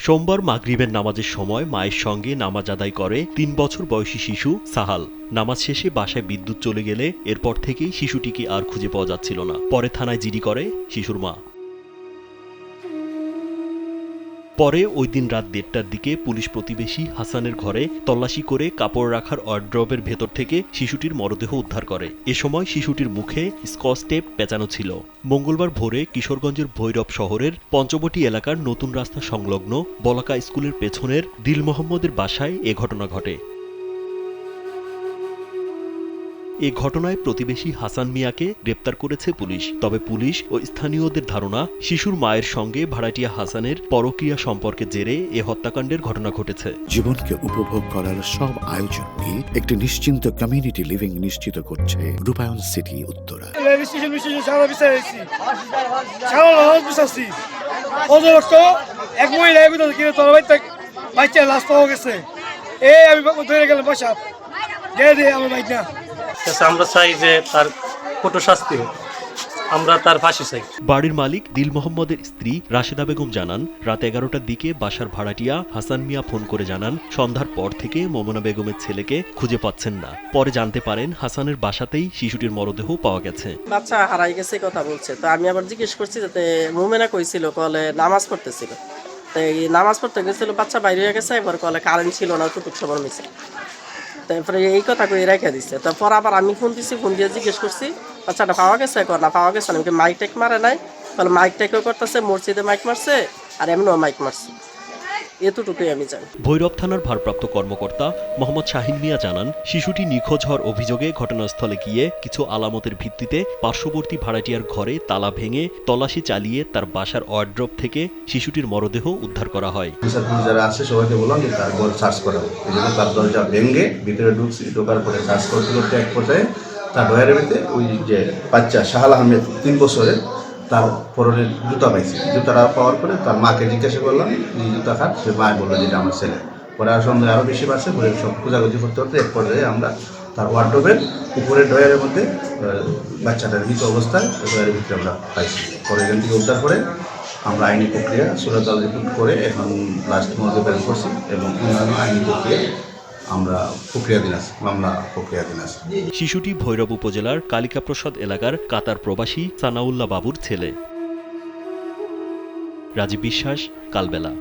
সোমবার মাগরিবের নামাজের সময় মায়ের সঙ্গে নামাজ আদায় করে ৩ বছর বয়সী শিশু সাহাল। নামাজ শেষে বাসায় বিদ্যুৎ চলে গেলে এরপর থেকেই শিশুটিকে আর খুঁজে পাওয়া যাচ্ছিল না। পরে থানায় জিডি করে শিশুর মা। পরে ওই দিন রাত ১:৩০টার দিকে পুলিশ প্রতিবেশী হাসানের ঘরে তল্লাশি করে কাপড় রাখার ওয়ার্ড্রবের ভেতর থেকে শিশুটির মরদেহ উদ্ধার করে। এ সময় শিশুটির মুখে স্কচ টেপ পেঁচানো ছিল। মঙ্গলবার ভোরে কিশোরগঞ্জের ভৈরব শহরের পঞ্চবটি এলাকার নতুন রাস্তা সংলগ্ন বলাকা স্কুলের পেছনের দিল মোহাম্মদের বাসায় এ ঘটনা ঘটে। এ ঘটনায় প্রতিবেশী হাসান মিয়াকে গ্রেপ্তার করেছে পুলিশ। তবে পুলিশ ও স্থানীয়দের ধারণা, শিশুর মায়ের সঙ্গে ভাড়াটিয়া হাসানের পরকীয়া সম্পর্কের জেরে এ হত্যাকাণ্ডের ঘটনা ঘটেছে। জীবনকে উপভোগ করার সব আয়োজন নিয়ে একটি নিশ্চিন্ত কমিউনিটি লিভিং নিশ্চিত করছে রূপায়ণ সিটি উত্তরা। আমরা চাই যে তার কঠোর শাস্তি হোক, আমরা তার ফাঁসি চাই। বাড়ির মালিক দিল মোহাম্মদের স্ত্রী রাশেদা বেগম জানান, রাত ১১টার দিকে বাসার ভাড়াটিয়া হাসান মিয়া ফোন করে জানান সন্ধ্যার পর থেকে মোমনা বেগমের ছেলেকে খুঁজে পাচ্ছেন না। পরে জানতে পারেন হাসানের বাসাতেই শিশুটির মরদেহ পাওয়া গেছে। বাচ্চা হারাই গেছে কথা বলছে, তো আমি আবার জিজ্ঞেস করছি যাতে মোমেনা কইছিল, কলে নামাজ পড়তেছিল, তো এই নামাজ পড়তে গেছিল, বাচ্চা বাইরে হয়ে গেছে, এবার কলে কারেন্ট ছিল না, টুটুক সবার মিছে, তারপরে এই কথা কই রেখে দিচ্ছে। তারপর আবার আমি ফোন দিছি, ফোন দিয়ে জিজ্ঞেস করছি বাচ্চাটা পাওয়া গেছে, না পাওয়া গেছে না, মাইক টেক মারে নাই, তাহলে মাইক টেকও করতেছে, মসজিদে মাইক মারছে আর এমনিও মাইক মারছে, এতটুকুই আমি জানি। ভৈরব থানার ভারপ্রাপ্ত কর্মকর্তা মোহাম্মদ শাহিন মিয়া জানান, শিশুটি নিখোঁজ হওয়ার অভিযোগে ঘটনাস্থলে গিয়ে কিছু আলামতের ভিত্তিতে পার্শ্ববর্তী ভাড়াটিয়ার ঘরে তালা ভেঙে তল্লাশি চালিয়ে তার বাসার ওয়ার্ড্রব থেকে শিশুটির মরদেহ উদ্ধার করা হয়। যারা আছে সবাইকে বললাম যে তার ঘর সার্চ করা হোক, এই জন্য তার দরজা ভেঙে ভিতরে ঢুকছি, ঢোকার পরে সার্চ করতে করতে এক পর্যায়ে তার ডয়ারের ভিতরে ওই যে বাচ্চা শাহাল আহমেদ ৩ বছরের, তার পরনে জুতা পাইছি। জুতাটা পাওয়ার পরে তার মাকে জিজ্ঞাসা করলাম এই জুতা খাট, সে মায় বললো যেটা আমার ছেলে। পরে আর সন্দেহ আরও বেশি বাড়ছে, পরে সব খোঁজাখুঁজি করতে করতে এক পর্যায়ে আমরা তার ওয়ার্ডরোবের উপরের ডয়ারের মধ্যে বাচ্চাটার মৃত অবস্থায় ডয়ারের ভিতরে আমরা পাইছি। পরে এখান থেকে উদ্ধার করে আমরা আইনি প্রক্রিয়া সুরতাল রিপোর্ট করে এখন লাস্ট মধ্যে বের করছি এবং অন্যান্য আইনি প্রক্রিয়া আমরা মামলা প্রক্রিয়াধীন আছে। শিশুটি ভৈরব উপজেলার কালিকাপ্রসাদ এলাকার কাতার প্রবাসী সানাউল্লাহ বাবুর ছেলে। রাজীব বিশ্বাস, কালবেলা।